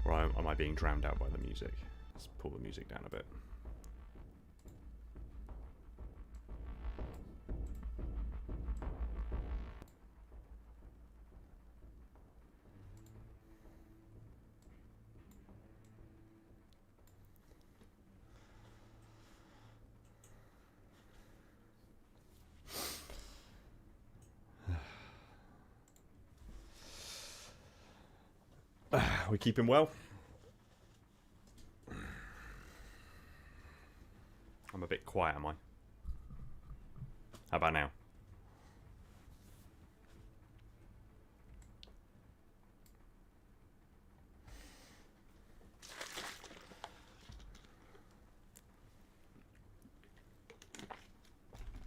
Or am I being drowned out by the music? Let's pull the music down a bit. We keep him well. I'm a bit quiet, am I? How about now?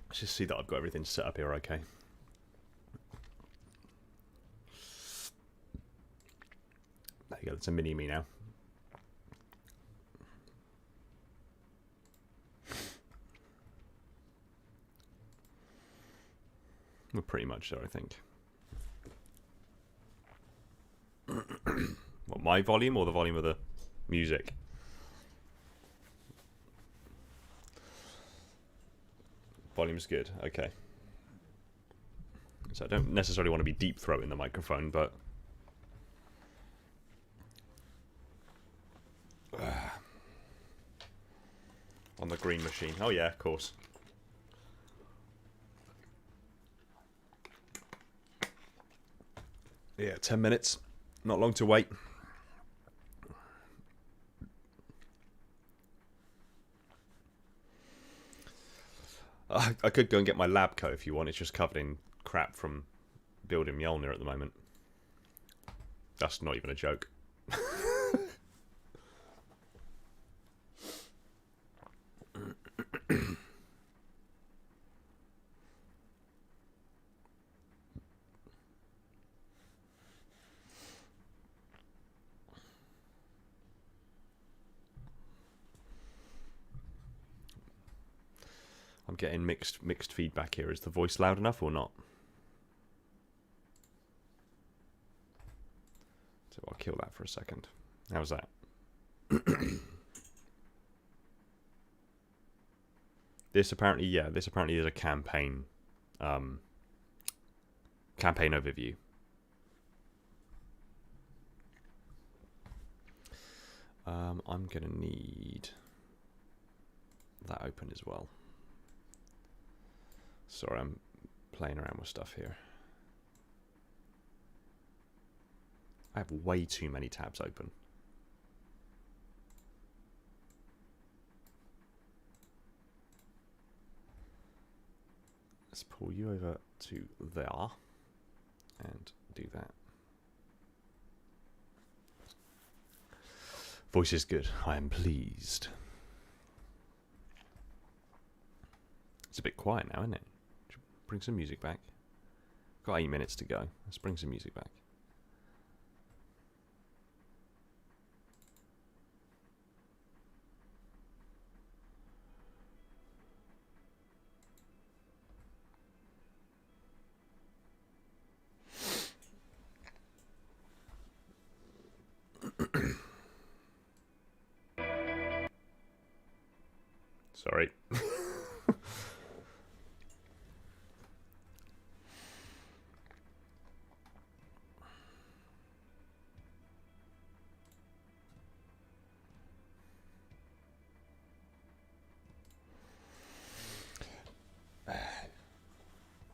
Let's just see that I've got everything set up here okay. There you go, it's a mini-me now. We're pretty much there, I think. What, my volume or the volume of the music? Volume's good, okay. So I don't necessarily want to be deep throating the microphone, but on the green machine. Oh yeah, of course. Yeah, 10 minutes. Not long to wait. I could go and get my lab coat if you want. It's just covered in crap from building Mjolnir at the moment. That's not even a joke. I'm getting mixed feedback here. Is the voice loud enough or not? So I'll kill that for a second. How's that? This apparently is a campaign campaign overview. I'm gonna need that open as well. Sorry, I'm playing around with stuff here. I have way too many tabs open. Let's pull you over to there and do that. Voice is good. I am pleased. It's a bit quiet now, isn't it? Bring some music back. Got 8 minutes to go. Let's bring some music back. Sorry.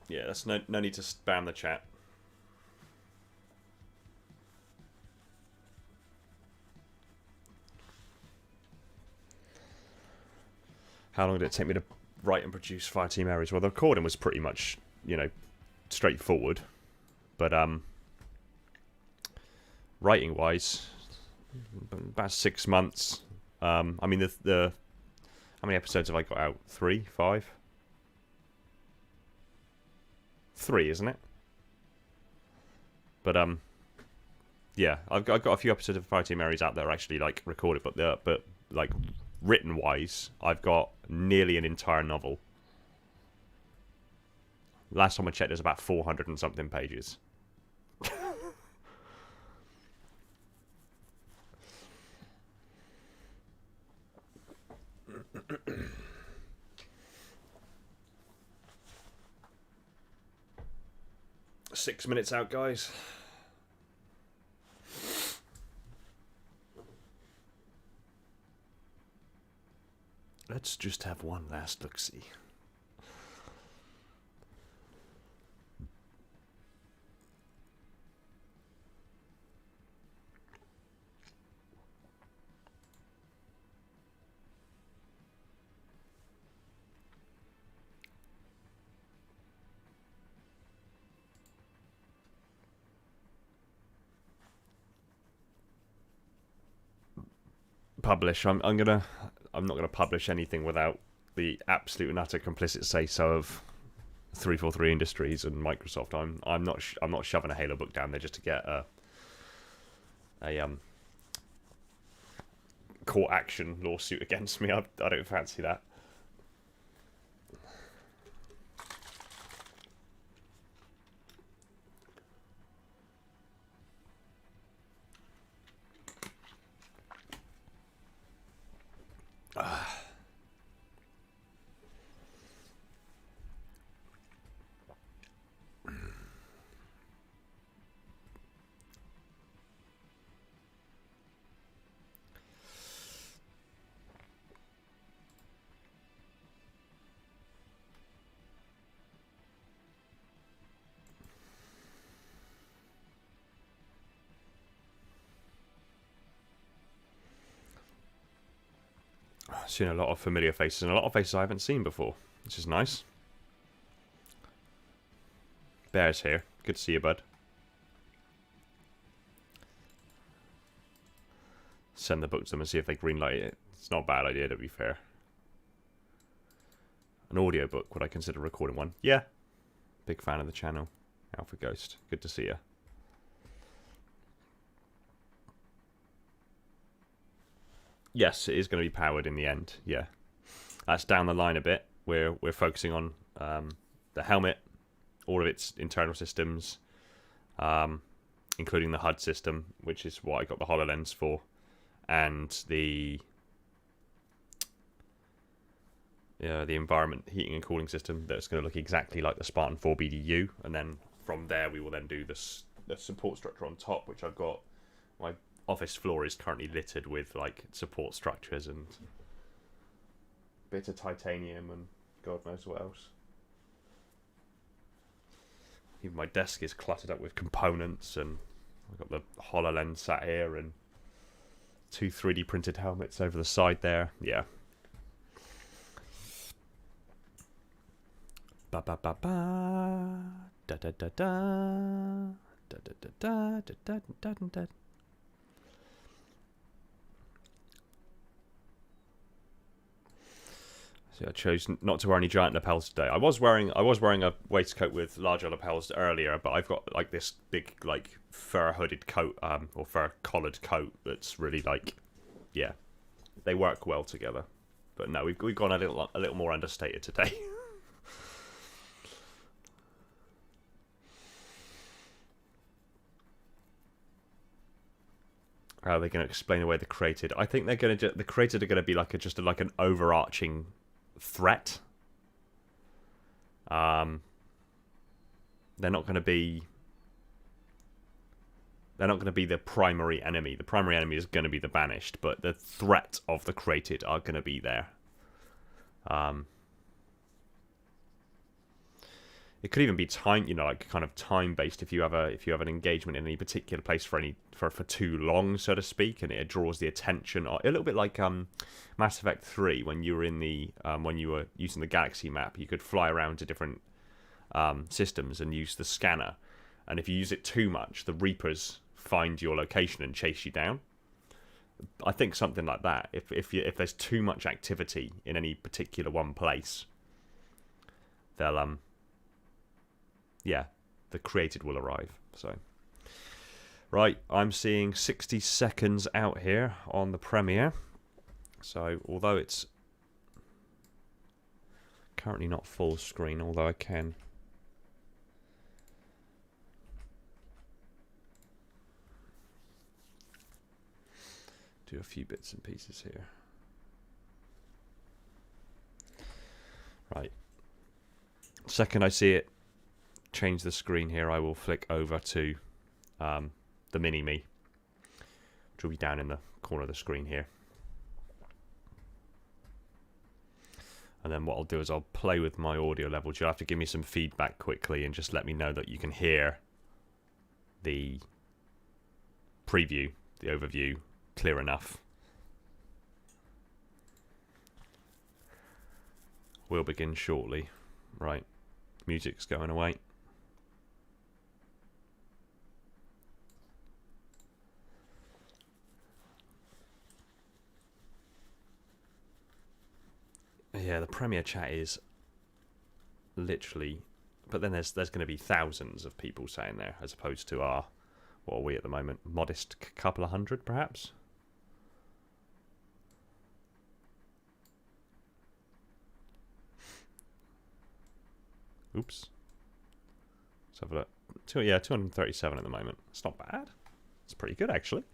Yeah, that's no need to spam the chat. How long did it take me to write and produce Fireteam Ares? Well, the recording was pretty much, you know, straightforward. But writing-wise, about 6 months. I mean, the how many episodes have I got out? 3, 5? 3, isn't it? But yeah, I've got a few episodes of Fireteam Ares out there actually like recorded, but like written wise, I've got nearly an entire novel. Last time I checked, there's about 400 and something pages. 6 minutes out, guys. Let's just have one last look-see. Publish. I'm not gonna publish anything without the absolute and utter complicit say-so of 343 Industries and Microsoft. I'm not shoving a Halo book down there just to get a court action lawsuit against me. I don't fancy that. Seen a lot of familiar faces and a lot of faces I haven't seen before, which is nice. Bear's here. Good to see you, bud. Send the book to them and see if they greenlight it. It's not a bad idea, to be fair. An audio book, would I consider recording one? Yeah. Big fan of the channel. Alpha Ghost. Good to see you. Yes, it is going to be powered in the end. Yeah, that's down the line a bit. We're focusing on the helmet, all of its internal systems, including the HUD system, which is what I got the HoloLens for, and the environment heating and cooling system that's going to look exactly like the Spartan 4 BDU, and then from there we will then do the support structure on top, which I've got. My office floor is currently littered with like support structures and bits of titanium and God knows what else. Even my desk is cluttered up with components, and I've got the HoloLens sat here and 2 3D printed helmets over the side there. Yeah. Ba ba ba ba da da da da da da da da da da da da. So I chose not to wear any giant lapels today. I was wearing a waistcoat with larger lapels earlier, but I've got like this big like fur hooded coat or fur collared coat that's really like, yeah, they work well together. But no, we've gone a little more understated today. How are they going to explain away the created? I think they're going to the created are going to be like just like an overarching threat. They're not going to be the primary enemy. The primary enemy is going to be the banished, but the threat of the created are going to be there. It could even be time, like kind of time based. If you have an engagement in any particular place for too long, so to speak, and it draws the attention, a little bit like Mass Effect 3 when you were when you were using the galaxy map, you could fly around to different systems and use the scanner, and if you use it too much, the Reapers find your location and chase you down. I think something like that. If there's too much activity in any particular one place, they'll yeah, the created will arrive. So, right, I'm seeing 60 seconds out here on the premiere. So, although it's currently not full screen, although I can do a few bits and pieces here. Right. Second I see it change the screen here, I will flick over to the mini-me, which will be down in the corner of the screen here. And then what I'll do is I'll play with my audio levels. You'll have to give me some feedback quickly and just let me know that you can hear the preview, the overview, clear enough. We'll begin shortly. Right, music's going away. Yeah, the Premiere chat is literally, but then there's going to be thousands of people saying there, as opposed to our, what are we at the moment, modest couple of hundred perhaps. Oops. Let's have a look. 237 at the moment. It's not bad. It's pretty good actually.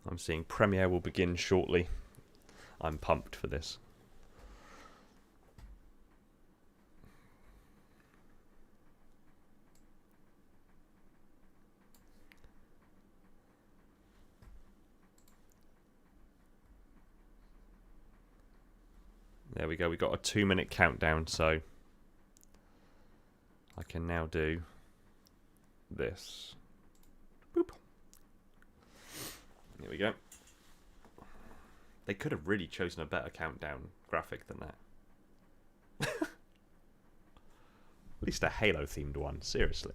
I'm seeing Premiere will begin shortly. I'm pumped for this. There we go, we got a 2-minute countdown, so I can now do this. Boop. Here we go. They could have really chosen a better countdown graphic than that. At least a Halo themed one, seriously.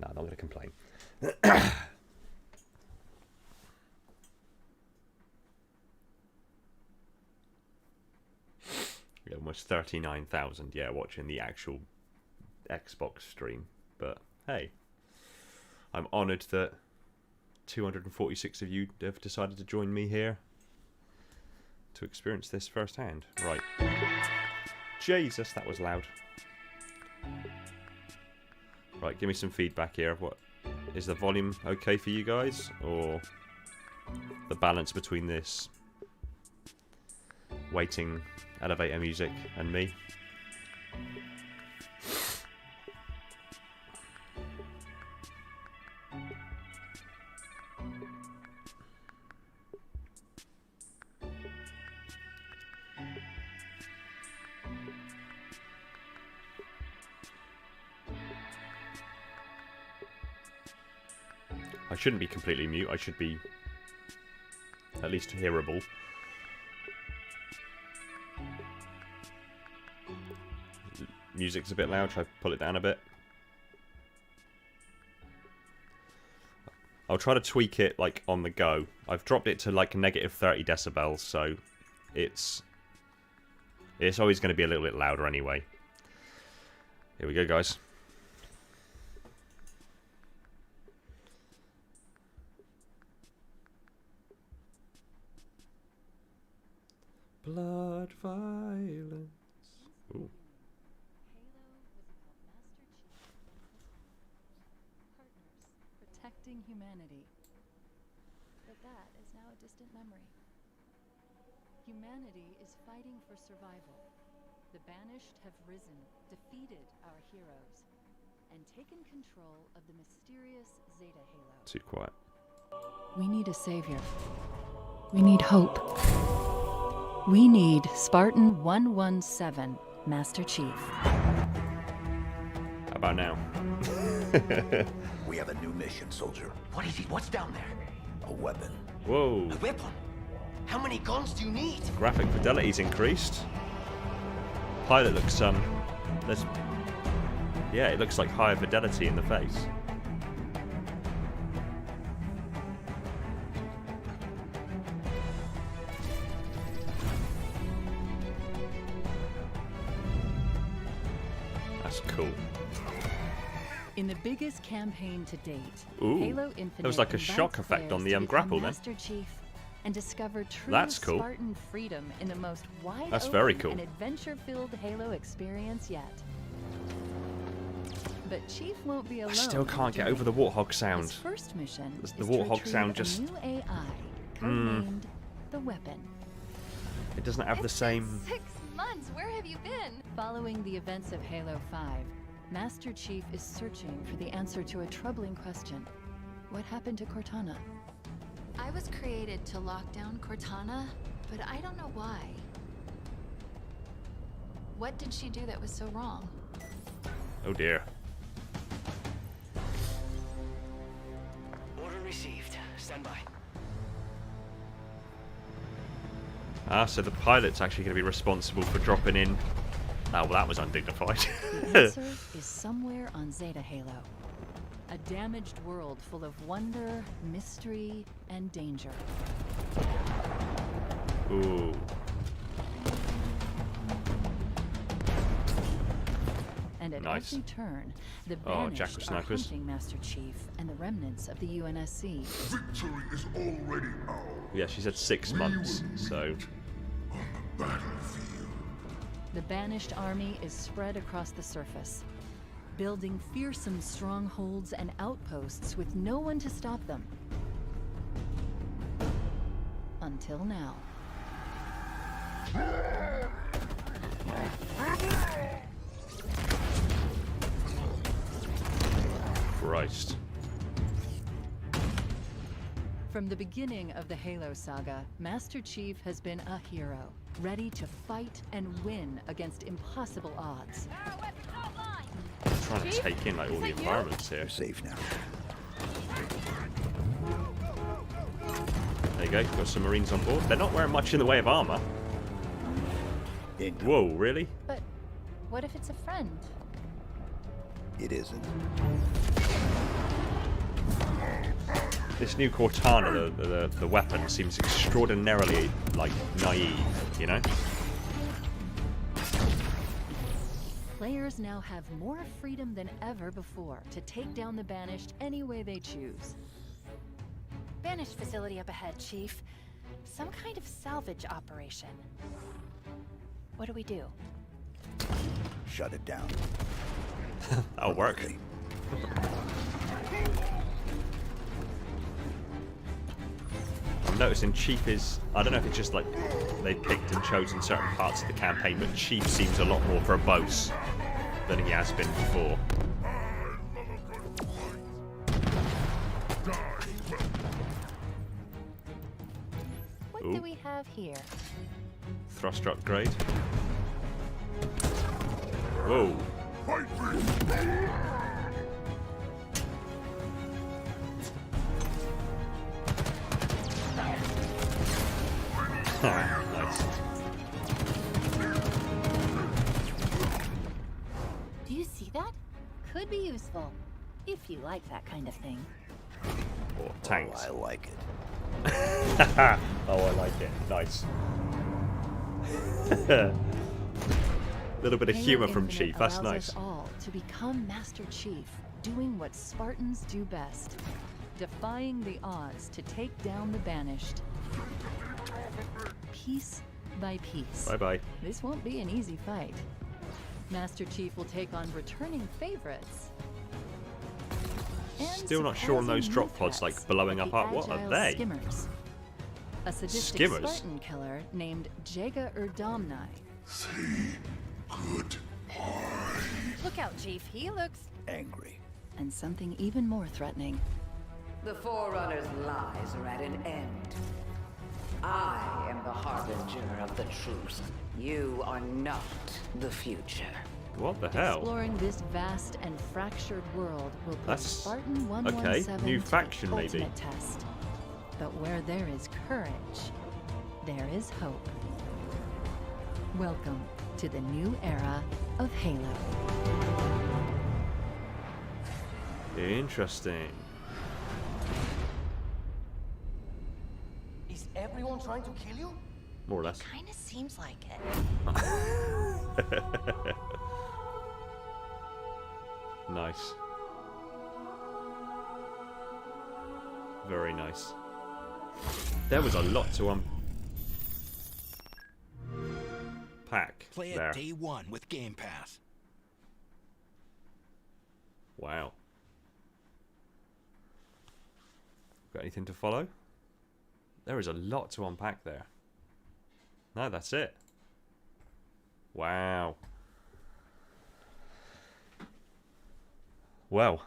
No, I'm not going to complain. Almost 39,000, yeah, watching the actual Xbox stream. But hey, I'm honoured that 246 of you have decided to join me here to experience this firsthand. Right. Jesus, that was loud. Right, give me some feedback here. What is the volume okay for you guys, or the balance between this waiting elevator music and me? I shouldn't be completely mute, I should be at least hearable. Music's a bit loud, should I pull it down a bit? I'll try to tweak it like on the go. I've dropped it to like negative 30 decibels, so it's always going to be a little bit louder anyway. Here we go, guys. Blood violence. Ooh. Protecting humanity. But that is now a distant memory. Humanity is fighting for survival. The banished have risen, defeated our heroes, and taken control of the mysterious Zeta Halo. Too quiet. We need a savior. We need hope. We need Spartan 117, Master Chief. How about now? We have a new mission, soldier. What is it? What's down there? A weapon. Whoa. A weapon? How many guns do you need? Graphic fidelity's increased. Pilot looks yeah, it looks like higher fidelity in the face. That's cool. In the biggest campaign to date, Ooh, Halo Infinite there was like a shock invites effect on players the to become grapple then. Master Chief and discover true That's cool. Spartan freedom in the most wide That's open very cool. and adventure-filled Halo experience yet. But Chief won't be alone. I still can't get during over the warthog his sound. first mission The is warthog to retrieve sound a just- new AI codenamed the Weapon. It doesn't have the same. 6 months. Where have you been? Following the events of Halo 5, Master Chief is searching for the answer to a troubling question. What happened to Cortana? I was created to lock down Cortana, but I don't know why. What did she do that was so wrong? Oh dear. Order received. Stand by. Ah, so the pilot's actually going to be responsible for dropping in. Oh, well, that was undignified. The answer is somewhere on Zeta Halo. A damaged world full of wonder, mystery, and danger. Ooh. And at Nice. every turn, the Oh, banished Jackal are snipers. hunting Master Chief and the remnants of the UNSC. Victory is already ours. Yeah, she said 6 months, so. On the battlefield. The banished army is spread across the surface, building fearsome strongholds and outposts with no one to stop them. Until now. Christ. From the beginning of the Halo saga, Master Chief has been a hero, ready to fight and win against impossible odds. Trying to take in like all the environments here. You're safe now. There you go, got some Marines on board. They're not wearing much in the way of armor. Income. Whoa, really? But what if it's a friend? It isn't. This new Cortana, the weapon, seems extraordinarily, like, naive, you know? Players now have more freedom than ever before to take down the Banished any way they choose. Banished facility up ahead, Chief. Some kind of salvage operation. What do we do? Shut it down. That'll work. Okay. I'm noticing Chief is... I don't know if it's just like they picked and chosen certain parts of the campaign, but Chief seems a lot more verbose than he has been before. What Ooh. do we have here? Thruster upgrade. Whoa. Nice. Do you see that? Could be useful. If you like that kind of thing. Or tanks. I like it. Oh, I like it. Nice. Little bit of Halo humour from Infinite Chief. That's allows nice. us all to become Master Chief, doing what Spartans do best, defying the odds to take down the Banished. Piece by piece. Bye bye. This won't be an easy fight. Master Chief will take on returning favorites. and Still not sure on those surprising drop new pods, like, threats, blowing the up. What are agile they? Skimmers. A sadistic Skimmers? Spartan killer named Jaga Erdamni. Say goodbye. Look out, Chief. He looks... Angry. And something even more threatening. The Forerunner's lies are at an end. I am the harbinger of the truth. You are not the future. What the hell? Exploring this vast and fractured world will put That's- Spartan okay, 117 new to the faction, maybe. ultimate test. But where there is courage, there is hope. Welcome to the new era of Halo. Interesting. Is everyone trying to kill you? More or less. Kinda seems like it. Nice. Very nice. There was a lot to unpack Play there. it day one with Game Pass. Wow. Got anything to follow? There is a lot to unpack there. No, that's it. Wow. Well,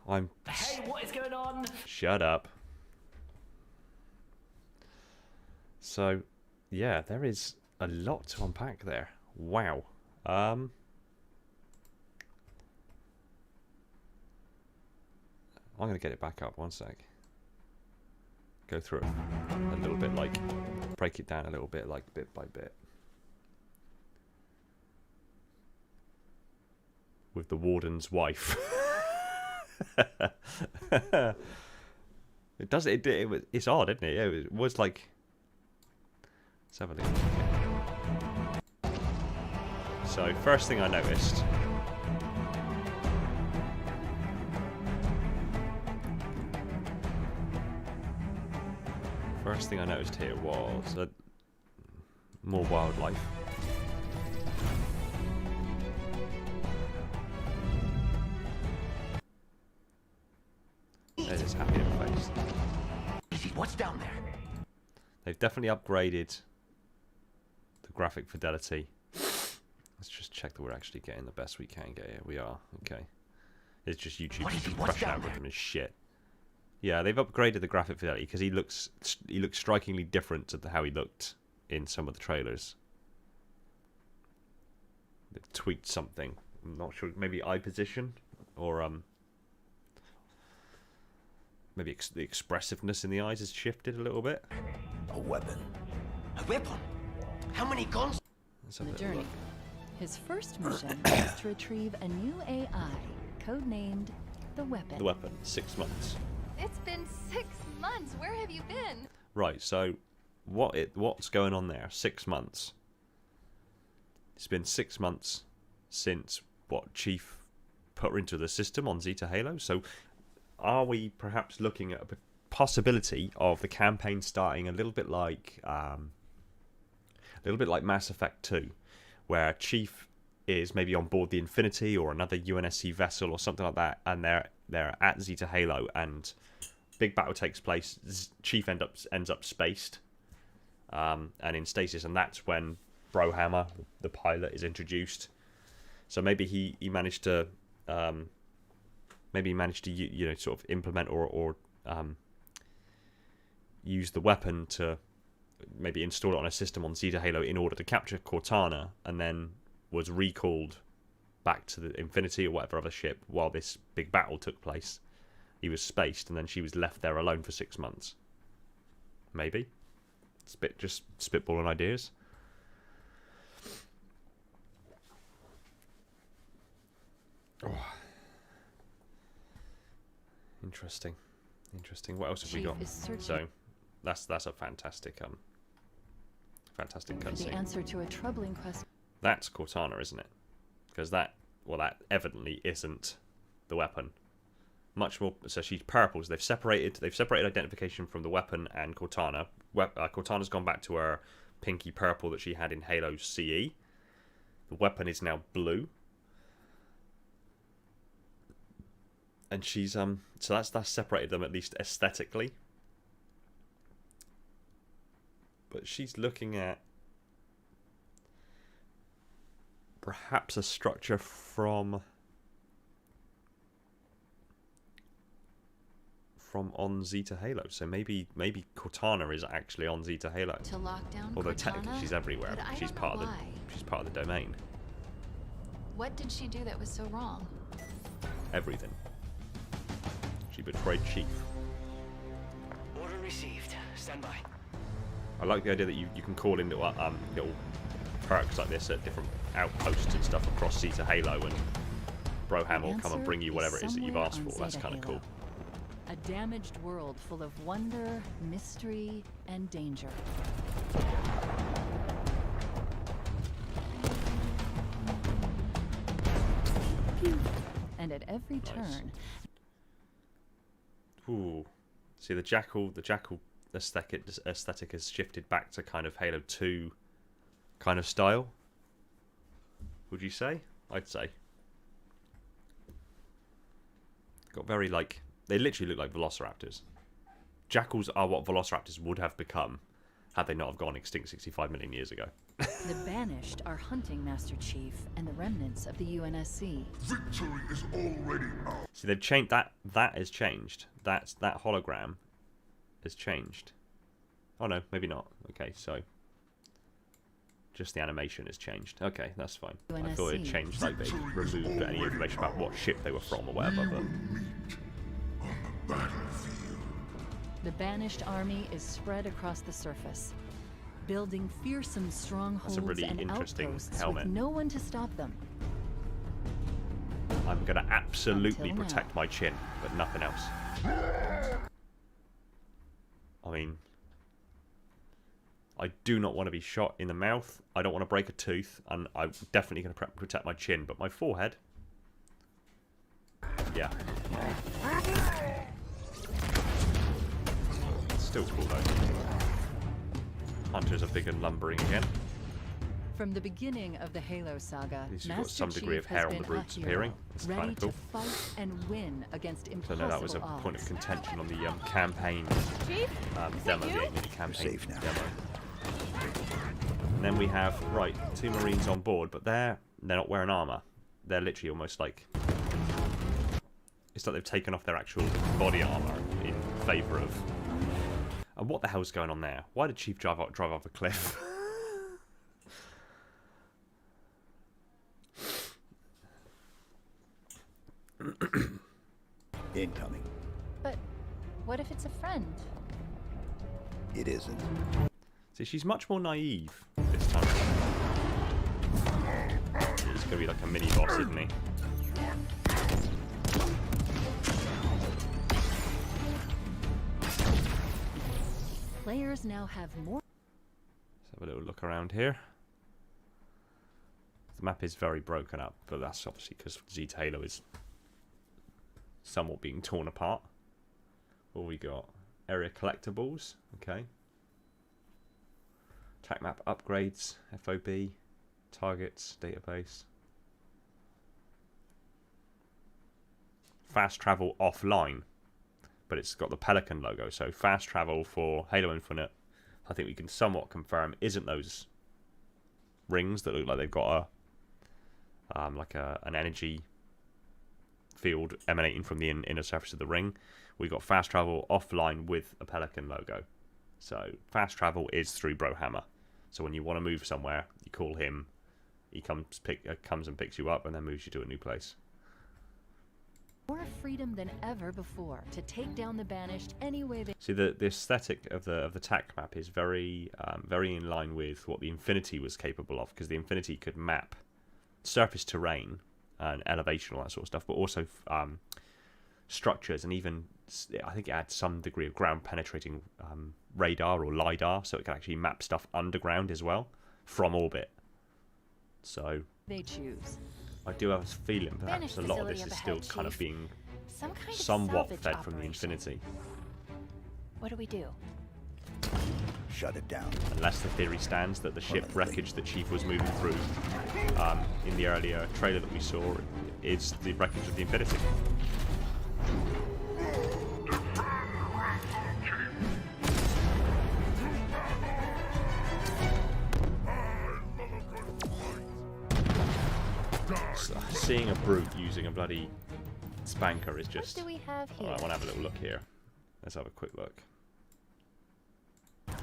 I'm... Hey, what is going on? Shut up. So, yeah, there is a lot to unpack there. Wow. I'm going to get it back up. One sec. Go through it a little bit, like, break it down a little bit, like, bit by bit. With the warden's wife. It does. It's odd, isn't it? Yeah, it was like. Let's have a look. So first thing I noticed. First thing I noticed here was more wildlife. There's his happy little face. What's down there? They've definitely upgraded the graphic fidelity. Let's just check that we're actually getting the best we can get here. We are. Okay. It's just YouTube compression algorithm is shit. Yeah, they've upgraded the graphic fidelity because he looks strikingly different to how he looked in some of the trailers. They've tweaked something. I'm not sure. Maybe eye position or maybe the expressiveness in the eyes has shifted a little bit. A weapon. A weapon? How many guns? Let's have The a little journey. look. His first mission is to retrieve a new AI, codenamed the Weapon. The weapon, 6 months. It's been 6 months. Where have you been? Right, so what's going on there? 6 months. It's been 6 months since Chief put her into the system on Zeta Halo. So are we perhaps looking at a possibility of the campaign starting a little bit like Mass Effect 2, where Chief is maybe on board the Infinity or another UNSC vessel or something like that, and they're at Zeta Halo, and big battle takes place. Chief ends up spaced, and in stasis, and that's when Brohammer, the pilot, is introduced. So maybe he managed to sort of implement or use the weapon to maybe install it on a system on Zeta Halo in order to capture Cortana, and then was recalled back to the Infinity or whatever other ship while this big battle took place. He was spaced, and then she was left there alone for 6 months. Maybe. Just spitballing ideas. Oh. Interesting. What else have we got? So, that's a fantastic The cutscene. answer to a troubling question. That's Cortana, isn't it? Because that evidently isn't the weapon. Much more. So she's purple. So they've separated identification from the weapon and Cortana. Cortana's gone back to her pinky purple that she had in Halo CE. The weapon is now blue. And she's so that's separated them, at least aesthetically. But she's looking at perhaps a structure from on Zeta Halo. So maybe Cortana is actually on Zeta Halo. To lock down Although Cortana, technically she's everywhere. but I She's don't part know of why. she's part of the domain. What did she do that was so wrong? Everything. She betrayed Chief. Order received. Stand by. I like the idea that you can call in little perks like this at different outposts and stuff across Zeta Halo, and Broham will come and bring you whatever it is that you've asked for. That's kind of cool. A damaged world full of wonder, mystery, and danger. And at every turn, Ooh. See, the jackal aesthetic has shifted back to kind of Halo 2 kind of style. Would you say? I'd say. Got very like, they literally look like velociraptors. Jackals are what velociraptors would have become had they not have gone extinct 65 million years ago. The Banished are hunting Master Chief and the remnants of the UNSC. Victory is already ours. See, they've changed that. That has changed. That hologram has changed. Oh no, maybe not. Okay, so just the animation has changed. Okay, that's fine. I thought it changed, like they removed any information about what ship they were from or whatever. But Meet on the battlefield. The Banished army is spread across the surface, building fearsome strongholds really and interesting outposts helmet. with no one to stop them. I'm gonna absolutely Until now. protect my chin, but nothing else. I mean, I do not want to be shot in the mouth. I don't want to break a tooth, and I'm definitely going to protect my chin. But my forehead, yeah, still cool though. Hunters are big and lumbering again. From the beginning of the Halo saga, At least you've got Master some degree Chief of hair has on the been a roots hero, appearing. It's ready kind of cool. to fight and win against So impossible no, that was a odds. point of contention on the campaign Chief? demo, you? the mini campaign safe now. demo. And then we have two Marines on board, but they're not wearing armor. They're literally almost like, it's like they've taken off their actual body armor in favor of. And what the hell's going on there? Why did Chief drive off a cliff? Incoming. But what if it's a friend? It isn't. See, she's much more naive this time. He's gonna be like a mini boss, isn't he? Players now have more. Let's have a little look around here. The map is very broken up, but that's obviously because Zeta Halo is somewhat being torn apart. What we got? Area collectibles. Okay. Attack map upgrades. FOB. Targets. Database. Fast travel offline. But it's got the Pelican logo. So fast travel for Halo Infinite, I think we can somewhat confirm, isn't those rings that look like they've got an energy field emanating from the inner surface of the ring. We got fast travel offline with a Pelican logo. So fast travel is through Brohammer. So when you want to move somewhere, you call him. He comes and picks you up, and then moves you to a new place. More freedom than ever before to take down the Banished any way they. See, the aesthetic of the TAC map is very in line with what the Infinity was capable of, because the Infinity could map surface terrain and elevation, all that sort of stuff, but also structures, and even I think it had some degree of ground penetrating radar or lidar, so it can actually map stuff underground as well from orbit. So choose. I do have a feeling perhaps Banished a lot of this facility is up still ahead, kind of Chief. being Some kind of somewhat salvage fed from the operation. Infinity. What do we do? Shut it down. Unless the theory stands that the ship wreckage that Chief was moving through in the earlier trailer that we saw is the wreckage of the Infinity. So, seeing a brute using a bloody spanker is just... What do we have Oh, here? I want to have a little look here. Let's have a quick look. There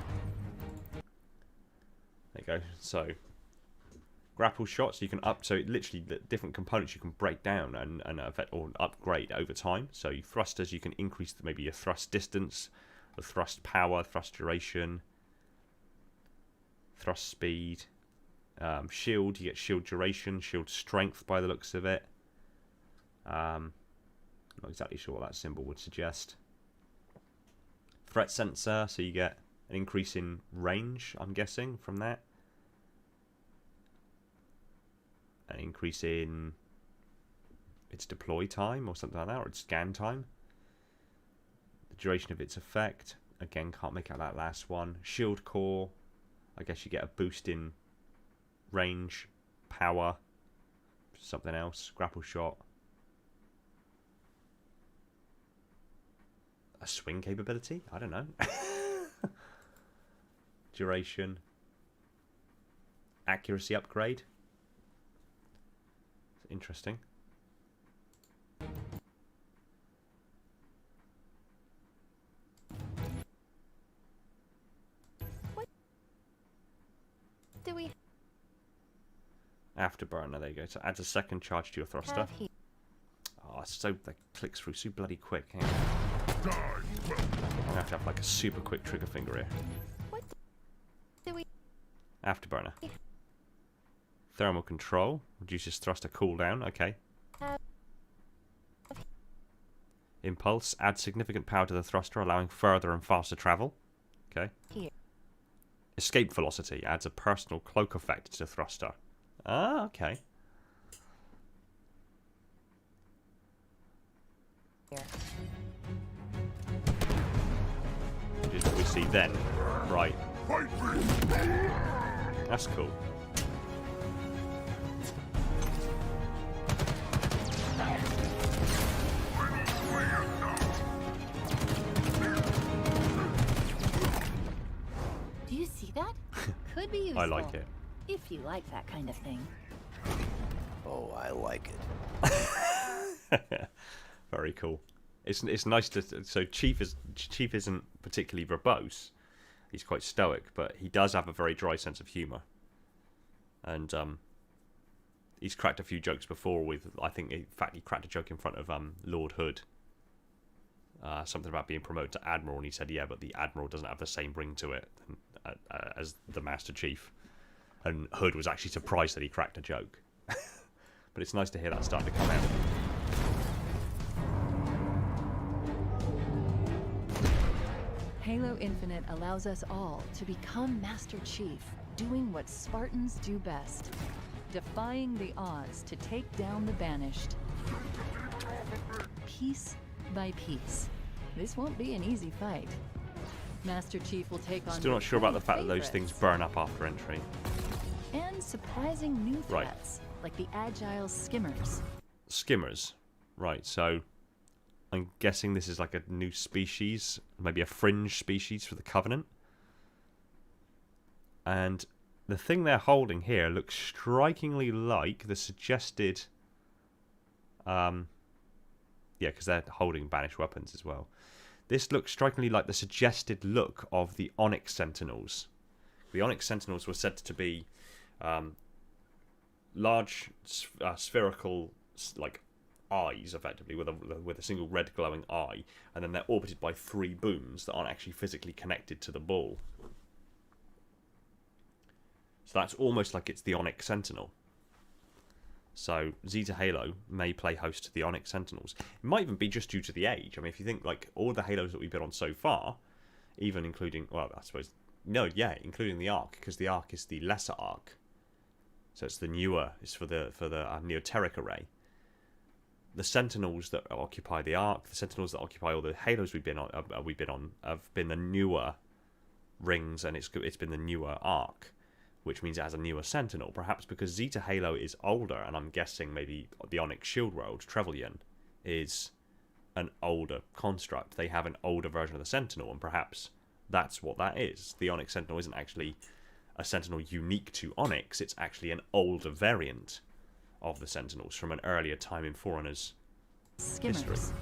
you go. So, grapple shots you can up. So literally, the different components you can break down and affect or upgrade over time. So thrusters, you can increase maybe your thrust distance, the thrust power, thrust duration, thrust speed. Shield, you get shield duration, shield strength by the looks of it. Not exactly sure what that symbol would suggest. Threat sensor, so you get an increase in range, I'm guessing, from that. An increase in its deploy time or something like that, or its scan time. The duration of its effect. Again, can't make out that last one. Shield core. I guess you get a boost in range, power, something else. Grapple shot. A swing capability? I don't know. Duration. Accuracy upgrade. Interesting. What do we Afterburner, there you go. So adds a second charge to your thruster. have here? Oh, so that clicks through so bloody quick. Hang on. I have to have like a super quick trigger finger here. What do we Afterburner. Thermal control. Reduces thruster cooldown. Okay. have? Impulse. Adds significant power to the thruster, allowing further and faster travel. Okay. Here. Escape velocity. Adds a personal cloak effect to thruster. Ah, okay. Here. Which is what we see then. Right. That's cool. Do you see that? Could be useful. I like it. If you like that kind of thing. Oh, I like it. Very cool. It's nice to so Chief isn't particularly verbose. He's quite stoic, but he does have a very dry sense of humour. And he's cracked a few jokes before with in fact he cracked a joke in front of Lord Hood. Something about being promoted to Admiral, and he said, yeah, but the Admiral doesn't have the same ring to it as the Master Chief. And Hood was actually surprised that he cracked a joke. But it's nice to hear that starting to come out. Halo Infinite allows us all to become Master Chief, doing what Spartans do best, defying the odds to take down the Banished. Piece by piece. This won't be an easy fight. Master Chief will take on... Still not sure about the fact that those things burn up after entry. And surprising new Right. threats, like the agile skimmers. Skimmers. Right, so I'm guessing this is like a new species, maybe a fringe species for the Covenant. And the thing they're holding here looks strikingly like the suggested... yeah, because they're holding banished weapons as well. This looks strikingly like the suggested look of the Onyx Sentinels. The Onyx Sentinels were said to be large spherical like eyes, effectively, with a single red glowing eye, and then they're orbited by 3 booms that aren't actually physically connected to the ball. So that's almost like it's the Onyx Sentinel. So Zeta Halo may play host to the Onyx Sentinels. It might even be just due to the age. I mean, if you think like all the Halos that we've been on so far, even including, well, I suppose, no, yeah, including the Ark, because the Ark is the lesser Ark. So it's the newer, it's for the Neoteric array. The Sentinels that occupy the Ark, the Sentinels that occupy all the Halos we've been on, have been the newer rings, and it's been the newer Ark, which means it has a newer Sentinel. Perhaps because Zeta Halo is older, and I'm guessing maybe the Onyx Shield World, Trevelyan, is an older construct. They have an older version of the Sentinel, and perhaps that's what that is. The Onyx Sentinel isn't actually a Sentinel unique to Onyx, it's actually an older variant of the Sentinels from an earlier time in Foreigner's Skimmers. history.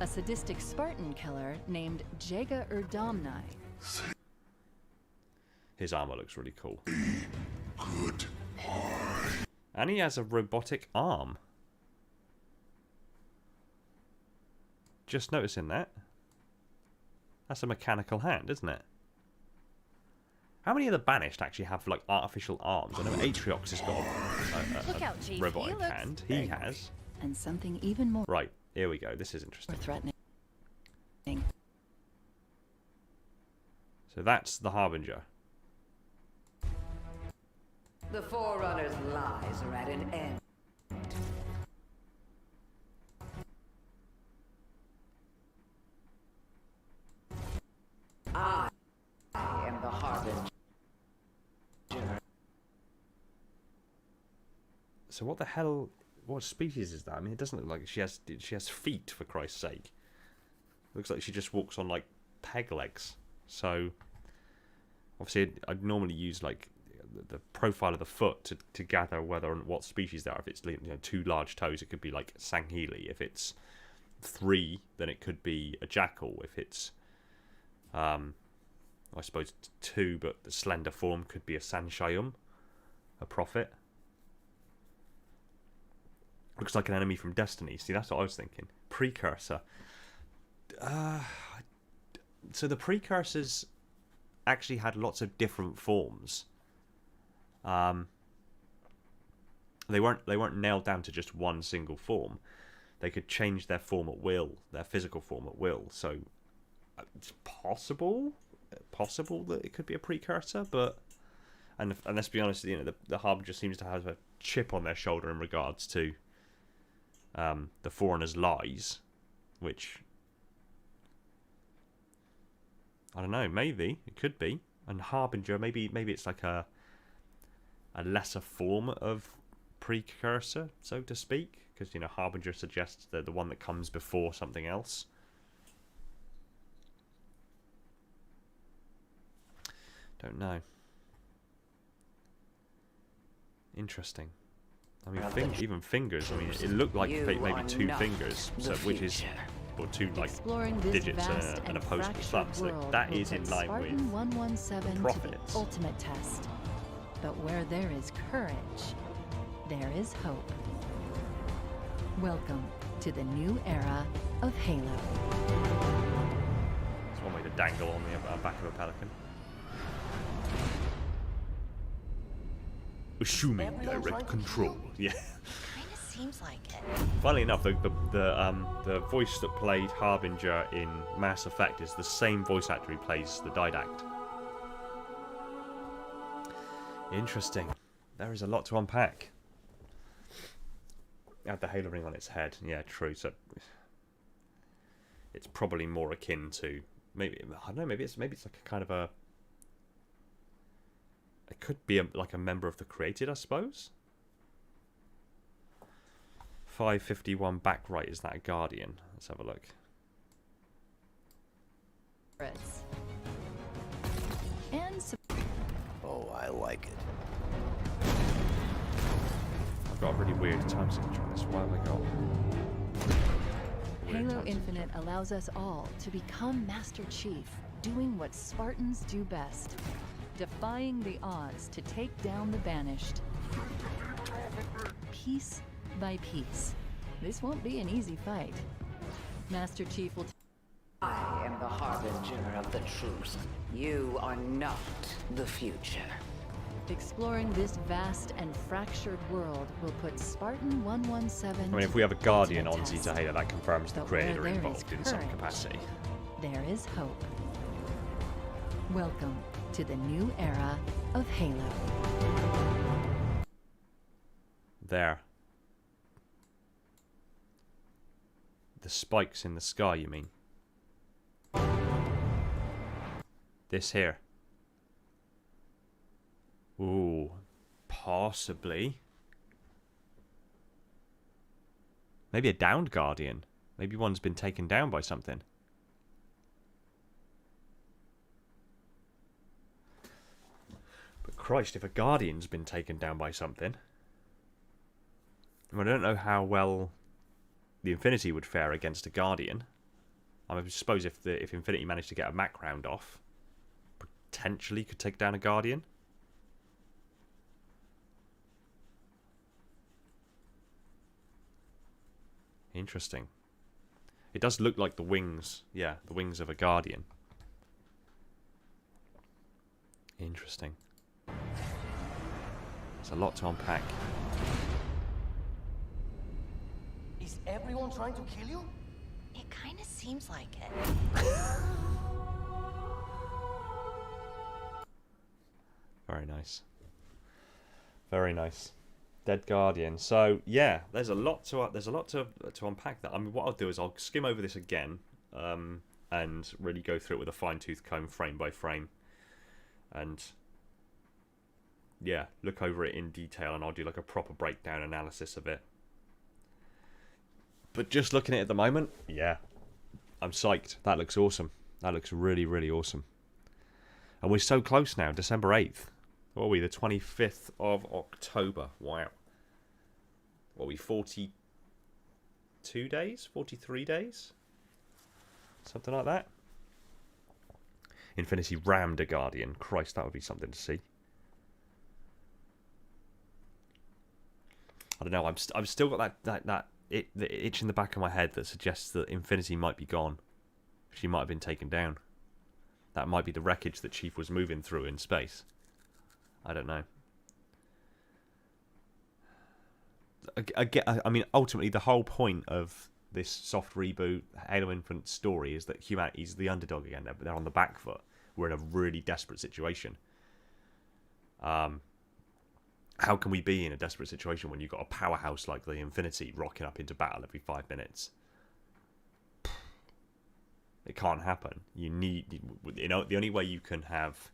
A sadistic Spartan killer named Jaga Erdamni. His armor looks really cool. Good boy. And he has a robotic arm. Just noticing that. That's a mechanical hand, isn't it? How many of the Banished actually have like artificial arms? I know Atriox has got Look out, Chief. robotic He looks hand. He has. And something even more Right, here we go. This is interesting. threatening. So that's the Harbinger. The Forerunner's lies are at an end. So what the hell? What species is that? I mean, it doesn't look like she has feet, for Christ's sake. Looks like she just walks on like peg legs. So obviously, I'd normally use like the profile of the foot to gather whether and what species they are. If it's, you know, 2 large toes, it could be like Sangheli. If it's 3, then it could be a jackal. If it's I suppose 2, but the slender form could be a Sanshayum, a prophet. Looks like an enemy from Destiny. See, that's what I was thinking. Precursor. So the precursors actually had lots of different forms. They weren't nailed down to just one single form. They could change their form at will, their physical form at will. So it's possible that it could be a precursor, but and let's be honest, you know, the Harbinger seems to have a chip on their shoulder in regards to the Foreigner's lies, which I don't know, maybe it could be. And Harbinger, maybe it's like a lesser form of precursor, so to speak, because, you know, Harbinger suggests they're the one that comes before something else. Don't know. Interesting. I mean, even fingers. I mean, it looked like maybe 2 fingers, so which is, or 2 like digits and opposed to thumbs. So that is in line with Spartan 117 prophets. to the ultimate test. But where there is courage, there is hope. Welcome to the new era of Halo. It's one way to dangle on the back of a pelican. Assuming direct control. Yeah. Kinda seems like it. Funnily enough, the voice that played Harbinger in Mass Effect is the same voice actor who plays the Didact. Interesting. There is a lot to unpack. It had the Halo ring on its head. Yeah, true. So it's probably more akin to, maybe, I don't know. Maybe it's like a kind of a. It could be like a member of the Created, I suppose. 551 back right, is that a Guardian? Let's have a look. And Oh, I like it. I've got a really weird time signature on this. Why have I got? Halo Infinite allows us all to become Master Chief, doing what Spartans do best. Defying the odds to take down the Banished. Piece by piece. This won't be an easy fight. Master Chief will I am the harbinger of the truth. You are not the future. exploring this vast and fractured world will put Spartan 117. I mean, if we have a to the Guardian on ultimate Zeta test. Halo, that confirms the But where Creator there is involved in some courage, capacity. There is hope. Welcome to the new era of Halo. There. The spikes in the sky, you mean? This here. Ooh, possibly. Maybe a downed Guardian. Maybe one's been taken down by something. But Christ, if a Guardian's been taken down by something... I don't know how well the Infinity would fare against a Guardian. I suppose if Infinity managed to get a Mac round off, potentially could take down a Guardian. Interesting. It does look like the wings, yeah, the wings of a Guardian. Interesting. There's a lot to unpack. Is everyone trying to kill you? It kind of seems like it. Very nice. Very nice. Dead Guardian. So yeah, there's a lot to unpack. That I mean, what I'll do is I'll skim over this again, and really go through it with a fine-tooth comb, frame by frame, and yeah, look over it in detail, and I'll do like a proper breakdown analysis of it. But just looking at it at the moment, yeah, I'm psyched. That looks awesome. That looks really, really awesome. And we're so close now, December 8th. What are we, the 25th of October? Wow. What are we, 42 days? 43 days? Something like that? Infinity rammed a Guardian. Christ, that would be something to see. I don't know, I've still got the itch in the back of my head that suggests that Infinity might be gone. She might have been taken down. That might be the wreckage that Chief was moving through in space. I don't know. I mean, ultimately, the whole point of this soft reboot Halo Infinite story is that humanity's the underdog again. They're on the back foot. We're in a really desperate situation. How can we be in a desperate situation when you've got a powerhouse like the Infinity rocking up into battle every 5 minutes? It can't happen. You know, the only way you can have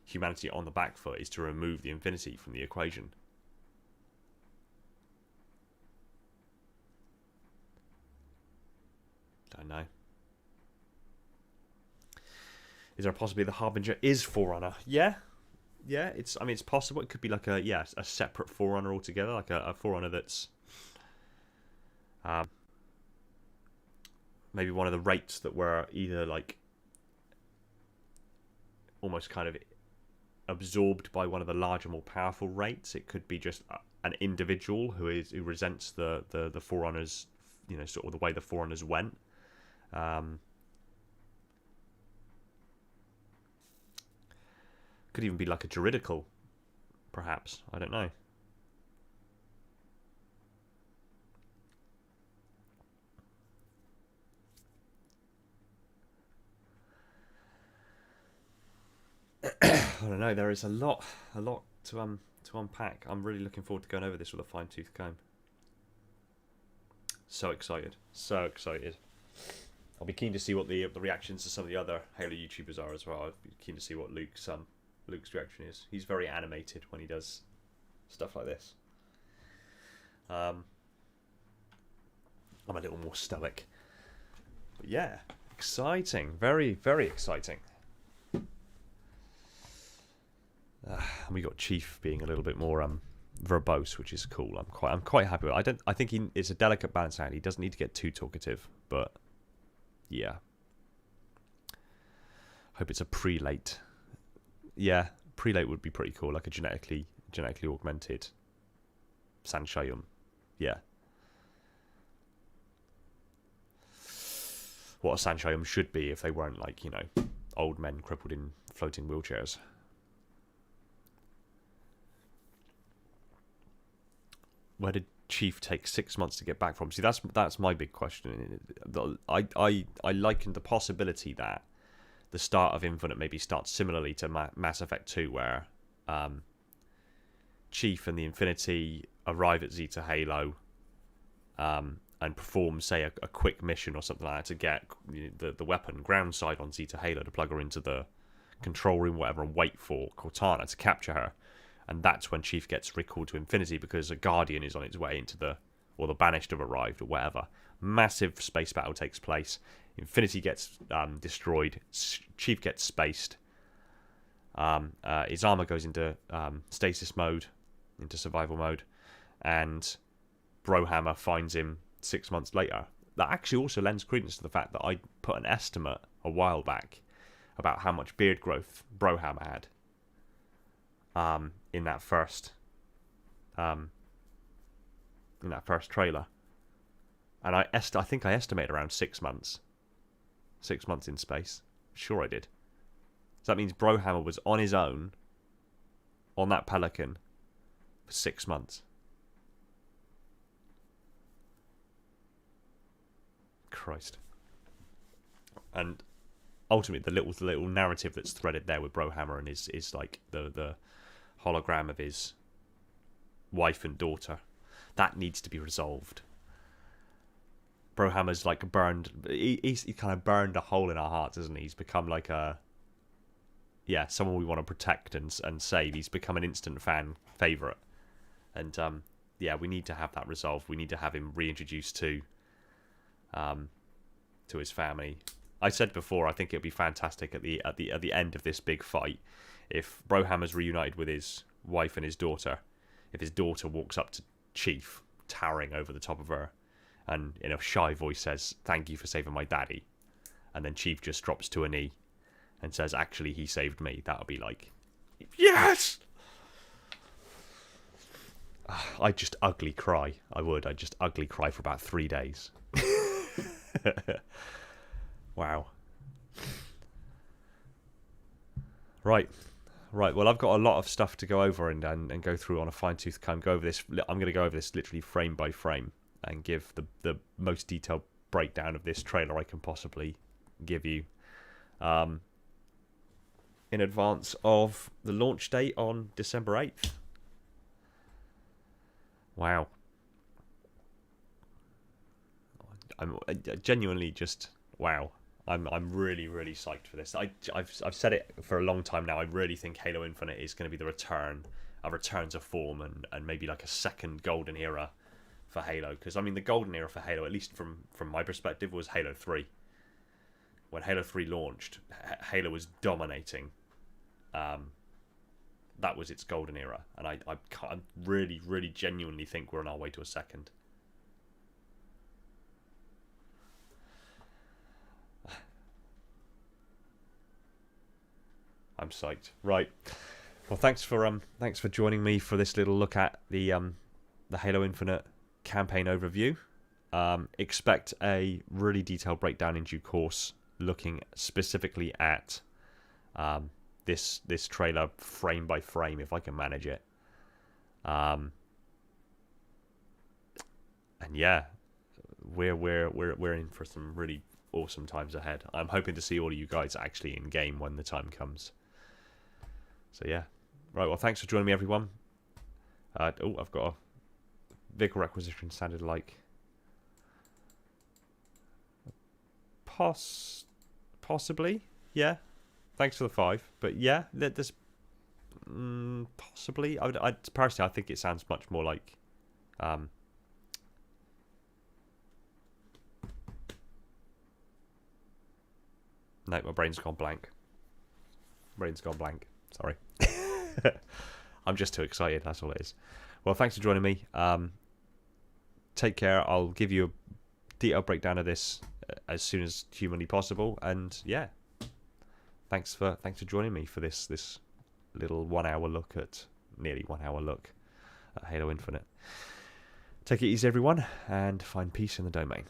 humanity on the back foot is to remove the Infinity from the equation. Don't know. Is there possibly the Harbinger is Forerunner? Yeah. Yeah, I mean, it's possible. It could be like a separate Forerunner altogether, like a Forerunner that's maybe one of the rates that were either like almost kind of absorbed by one of the larger, more powerful rates. It could be just an individual who resents the Forerunners, you know, sort of the way the Forerunners went. Could even be like a juridical, perhaps. I don't know. I don't know. There is a lot to unpack. I'm really looking forward to going over this with a fine-tooth comb. So excited, so excited. I'll be keen to see what the reactions to some of the other Halo YouTubers are as well. I'd be keen to see what Luke's reaction is. He's very animated when he does stuff like this. I'm a little more stoic. But yeah, exciting. Very, very exciting. And we got Chief being a little bit more verbose, which is cool. I'm quite happy with it. I think it's a delicate balance out. He doesn't need to get too talkative, but yeah. Hope it's a prelate. Yeah, prelate would be pretty cool, like a genetically augmented Sanshayum. Yeah. What a Sanshayum should be if they weren't like, you know, old men crippled in floating wheelchairs. Where did Chief take 6 months to get back from? See, that's my big question. I likened the possibility that the start of Infinite maybe starts similarly to Mass Effect 2, where Chief and the Infinity arrive at Zeta Halo and perform, say, a quick mission or something like that to get the weapon groundside on Zeta Halo to plug her into the control room, whatever, and wait for Cortana to capture her. And that's when Chief gets recalled to Infinity because a Guardian is on its way into or the Banished have arrived or whatever. Massive space battle takes place. Infinity gets destroyed. Chief gets spaced. His armor goes into stasis mode, into survival mode, and Brohammer finds him 6 months later. That actually also lends credence to the fact that I put an estimate a while back about how much beard growth Brohammer had in that first trailer, and I think I estimated around 6 months. 6 months in space. Sure I did. So that means Brohammer was on his own on that Pelican for 6 months. Christ. And ultimately the little narrative that's threaded there with Brohammer and is like the hologram of his wife and daughter. That needs to be resolved. Brohammer's like burned. He kind of burned a hole in our hearts, isn't he? He's become like a yeah, someone we want to protect and save. He's become an instant fan favorite, and yeah, we need to have that resolved. We need to have him reintroduced to his family. I said before, I think it'd be fantastic at the end of this big fight if Brohammer's reunited with his wife and his daughter. If his daughter walks up to Chief, towering over the top of her, and in a shy voice says, "Thank you for saving my daddy," and then Chief just drops to a knee and says, "Actually, he saved me." That would be like, yes! I'd just ugly cry. I'd just ugly cry for about 3 days. Wow. Right. Well, I've got a lot of stuff to go over and go through on a fine-tooth comb. I'm going to go over this literally frame by frame and give the most detailed breakdown of this trailer I can possibly give you in advance of the launch date on December 8th. Wow. I'm genuinely just wow. I'm really psyched for this. I've said it for a long time now. I really think Halo Infinite is going to be a return to form and maybe like a second golden era for Halo. Because I mean, the golden era for Halo, at least from my perspective, was Halo 3. When Halo 3 launched, Halo was dominating. That was its golden era, and I really genuinely think we're on our way to a second. I'm psyched. Right. Well, thanks for joining me for this little look at the Halo Infinite campaign overview. Expect a really detailed breakdown in due course, looking specifically at this trailer frame by frame, if I can manage it. And yeah, we're in for some really awesome times ahead. I'm hoping to see all of you guys actually in game when the time comes. So yeah, right. Well, thanks for joining me, everyone. I've got a vehicle requisition sounded like possibly, yeah. Thanks for the 5, but yeah, there's possibly. I personally, I think it sounds much more like no, my brain's gone blank. Sorry. I'm just too excited, that's all it is. Well, thanks for joining me. Take care. I'll give you a detailed breakdown of this as soon as humanly possible. And yeah, thanks for joining me for this little 1 hour look at Halo Infinite. Take it easy, everyone, and find peace in the domain.